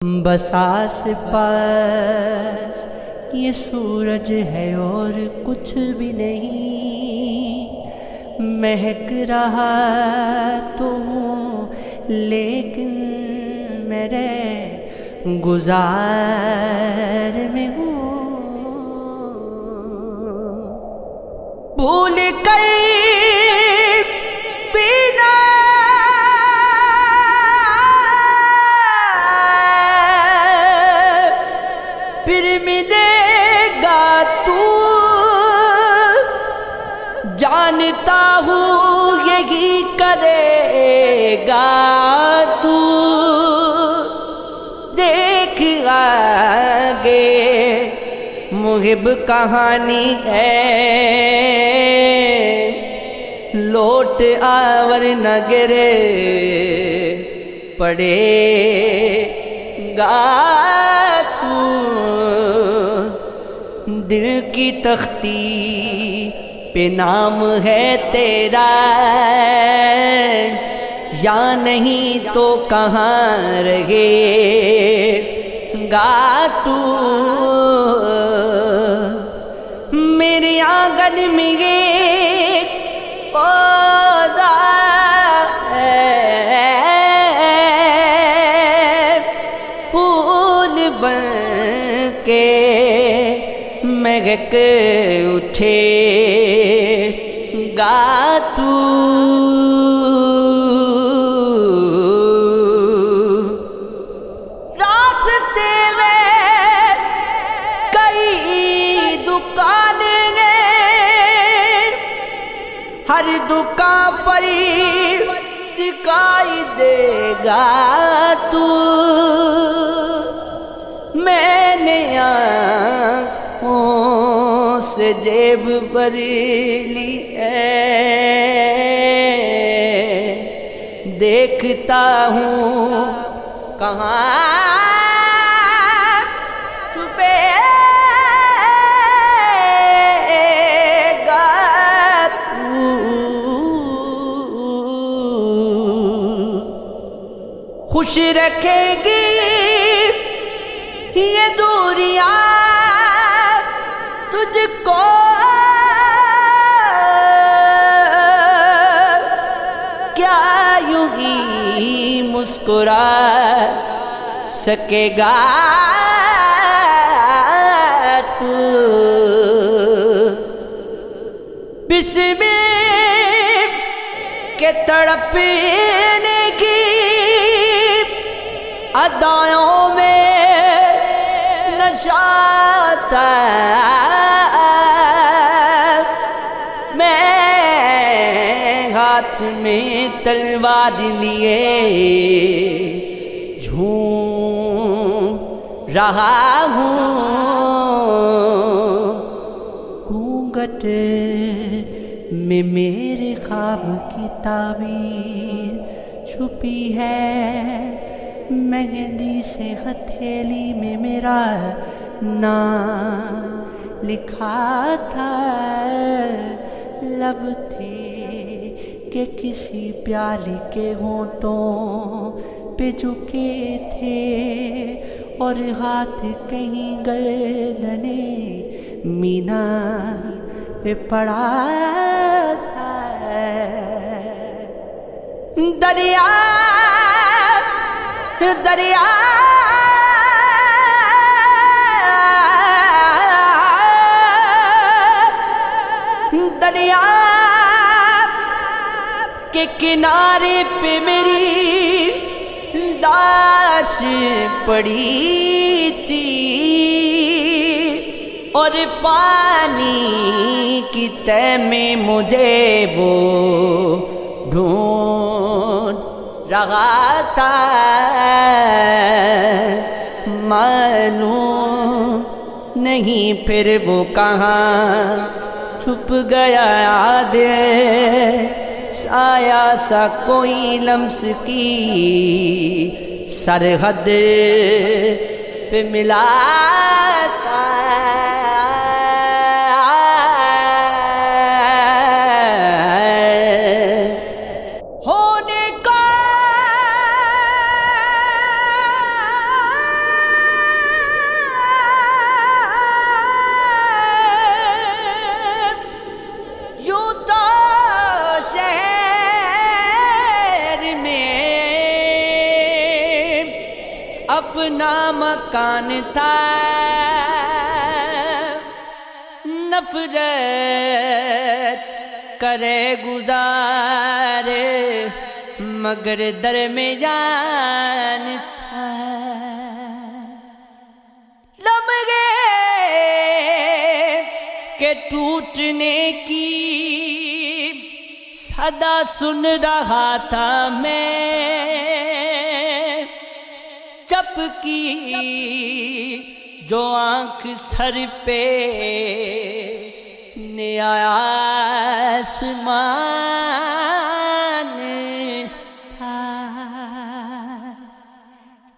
بس آس پاس یہ سورج ہے اور کچھ بھی نہیں، مہک رہا تو ہوں لیکن میرے گزار میں ہوں، بھول کر پینا پھر ملے گا تو، جانتا ہوں یہی کرے گا تو، دیکھ آگے محب کہانی ہے، لوٹ آور نہ گرے پڑے گا تو، دل کی تختی پہ نام ہے تیرا، یا نہیں تو کہاں رہے گا تو، میرے آنگن میں ایک پودا ہے، پھول بن کے مہک اٹھے گا تو، راستے میں کئی دکانیں ہیں، ہر دکان پر دکھائی دے گا تو، میں نے آنکھوں سے جیب بھر لی ہے، دیکھتا ہوں کہاں چھپے گا تو، خوش رکھے گی یہ دوریاں تجھ کو، کیا یوں ہی مسکرا سکے گا تو، بسم کے تڑپنے کی ادائیوں میں نشاط میں ہاتھ میں تلوار لیے جھوم رہا ہوں، گھونگھٹ میں میرے خواب کی تعبیر چھپی ہے، مہندی سے ہتھیلی میں میرا نام لکھا تھا، لب تھے کہ کسی پیالی کے ہونٹوں پہ جھکے تھے، اور ہاتھ کہیں گردنے مینا پہ پڑا تھا، دریا دریا دریا کے کنارے پہ میری لاش پڑی تھی، اور پانی کی تہ میں مجھے وہ ڈھونڈ رہا تھا، معلوم نہیں پھر وہ کہاں چھپ گیا، یاد سایہ سا کوئی لمس کی سرحد پہ ملا تھا، ہونے کا اپنا مکان تھا، نفرت کرے گزارے مگر درمیان تھا، لمحے کے ٹوٹنے کی صدا سن رہا تھا میں، چپ کی جو آنکھ سر پہ نیا آسمان تھا،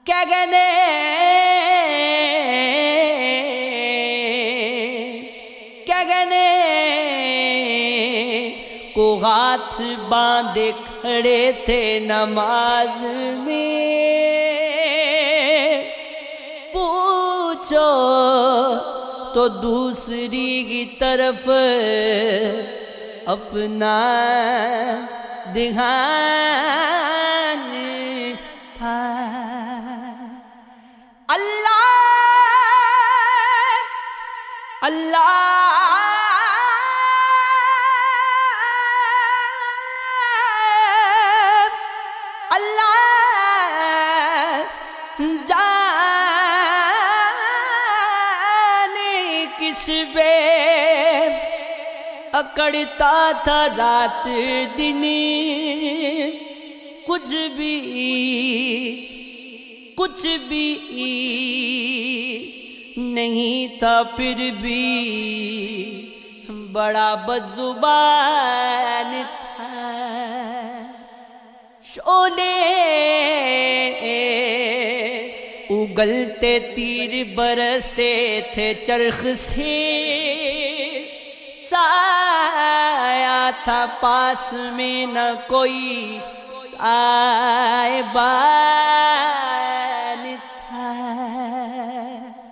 کیا کہنے کو ہاتھ باندھے کھڑے تھے نماز میں، پوچھو تو دوسری کی طرف اپنا دھیان تھا، اللہ اللہ اللہ جانے کس پہ اکڑتا تھا رات دن، کچھ بھی نہیں تھا پھر بھی بڑا بدزبان تھا، شعلے اگلتے تیر برستے تھے چرخ سے، سایہ تھا پاس میں نہ کوئی سائبان